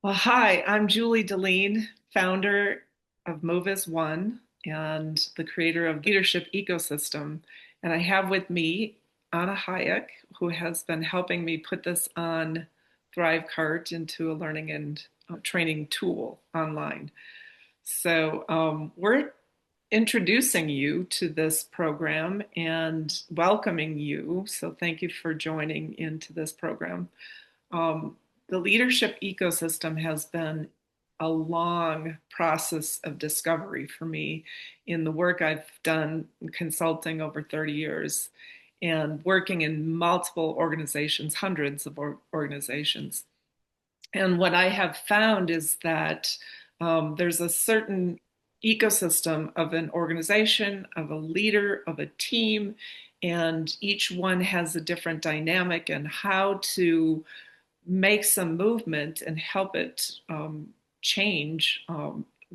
Well, hi, I'm Julie Delene, founder of Move as One and the creator of Leadership Ecosystem. And I have with me Anna Hayek, who has been helping me put this on ThriveCart into a learning and training tool online. So we're introducing you to this program and welcoming you. So thank you for joining into this program. Um, the leadership ecosystem has been a long process of discovery for me in the work I've done consulting over 30 years and working in multiple organizations, hundreds of organizations. And what I have found is that there's a certain ecosystem of an organization, of a leader, of a team, and each one has a different dynamic and how to make some movement and help it change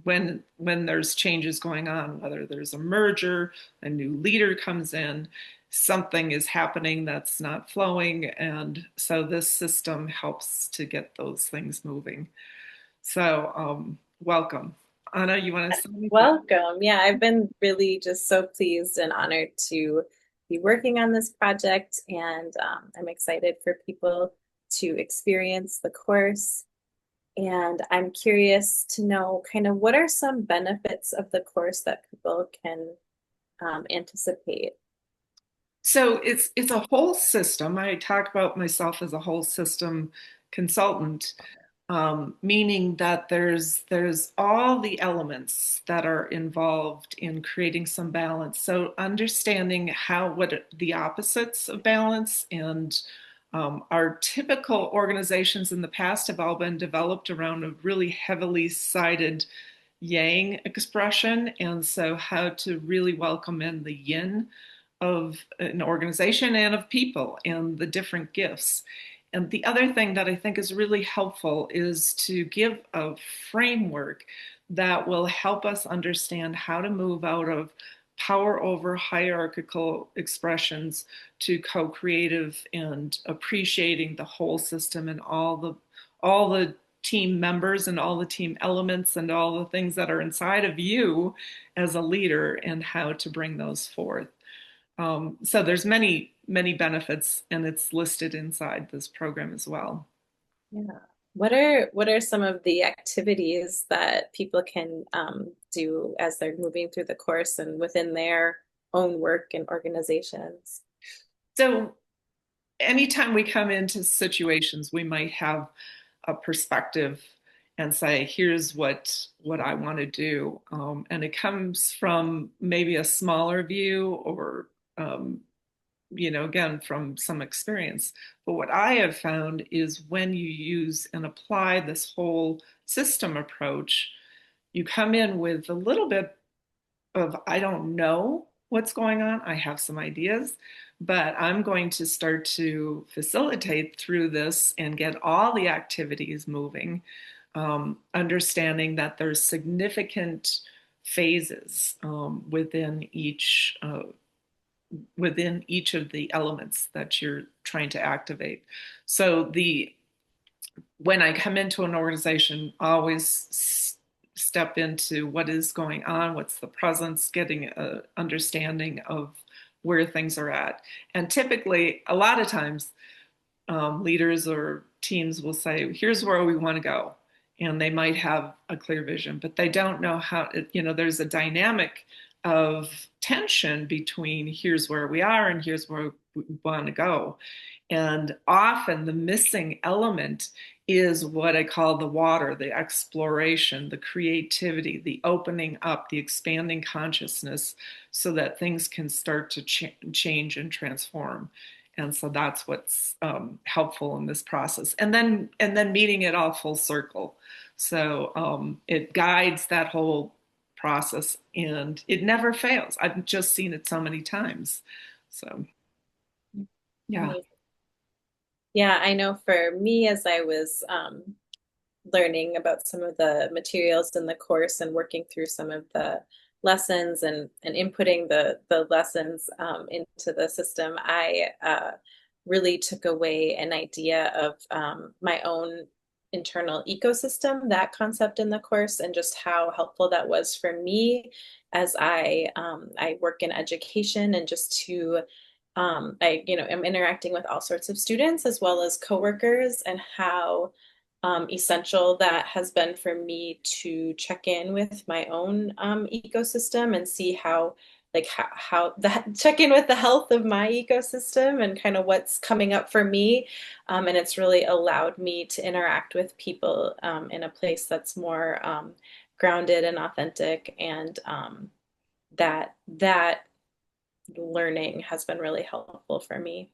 when there's changes going on, whether there's a merger, a new leader comes in, something is happening that's not flowing, and so this system helps to get those things moving. So welcome. Anna, you want to say anything? Welcome. Yeah, I've been really just so pleased and honored to be working on this project, and I'm excited for people to experience the course. And I'm curious to know kind of what are some benefits of the course that people can anticipate. So it's a whole system. I talk about myself as a whole system consultant, meaning that there's all the elements that are involved in creating some balance. So understanding what the opposites of balance and our typical organizations in the past have all been developed around a really heavily sided yang expression, and so how to really welcome in the yin of an organization and of people and the different gifts. And the other thing that I think is really helpful is to give a framework that will help us understand how to move out of power over hierarchical expressions to co-creative and appreciating the whole system and all the team members and all the team elements and all the things that are inside of you as a leader and how to bring those forth. So there's many benefits, and it's listed inside this program as well. Yeah. What are some of the activities that people can do as they're moving through the course and within their own work and organizations? So anytime we come into situations, we might have a perspective and say, "Here's what I want to do," and it comes from maybe a smaller view or again, from some experience. But what I have found is when you use and apply this whole system approach, you come in with a little bit of, I don't know what's going on. I have some ideas, but I'm going to start to facilitate through this and get all the activities moving, understanding that there's significant phases within each of the elements that you're trying to activate. So the when I come into an organization, I always step into what is going on, what's the presence, getting an understanding of where things are at. And typically, a lot of times, leaders or teams will say, "Here's where we want to go." And they might have a clear vision, but they don't know how, there's a dynamic of tension between here's where we are and here's where we want to go. And often the missing element is what I call the water, the exploration, the creativity, the opening up, the expanding consciousness so that things can start to change and transform. And so that's what's helpful in this process. And then meeting it all full circle. So it guides that whole process and it never fails. I've just seen it so many times. So yeah. Amazing. Yeah, I know for me, as I was learning about some of the materials in the course and working through some of the lessons and inputting the lessons into the system, I really took away an idea of my own internal ecosystem, that concept in the course, and just how helpful that was for me as I work in education and just to I am interacting with all sorts of students as well as coworkers, and how essential that has been for me to check in with my own ecosystem and see how how that check in with the health of my ecosystem and kind of what's coming up for me. And it's really allowed me to interact with people in a place that's more grounded and authentic, and that learning has been really helpful for me.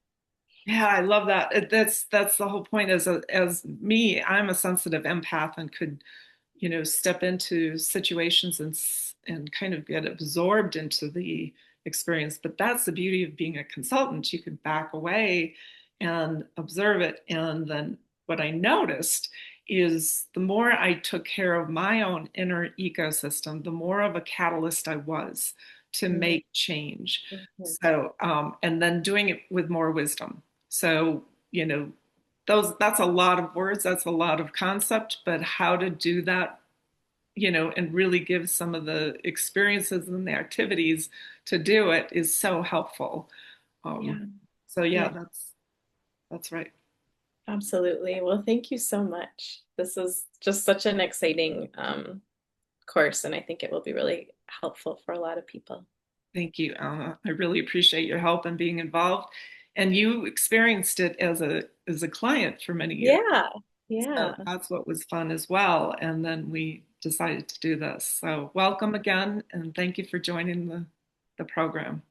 Yeah, I love that. That's the whole point. As me, I'm a sensitive empath and could, step into situations and kind of get absorbed into the experience. But that's the beauty of being a consultant. You could back away and observe it. And then what I noticed is the more I took care of my own inner ecosystem, the more of a catalyst I was to Mhm, make change. mhm. So, and then doing it with more wisdom. So, that's a lot of words, that's a lot of concept, but how to do that, and really give some of the experiences and the activities to do it is so helpful. Um, Yeah, so yeah, yeah, that's right. absolutely. Well, thank you so much. This is just such an exciting course, and I think it will be really helpful for a lot of people. Thank you, Anna. I really appreciate your help and being involved. And you experienced it as a client for many years. Yeah, So yeah. that's what was fun as well. And then we decided to do this. So welcome again, and thank you for joining the program.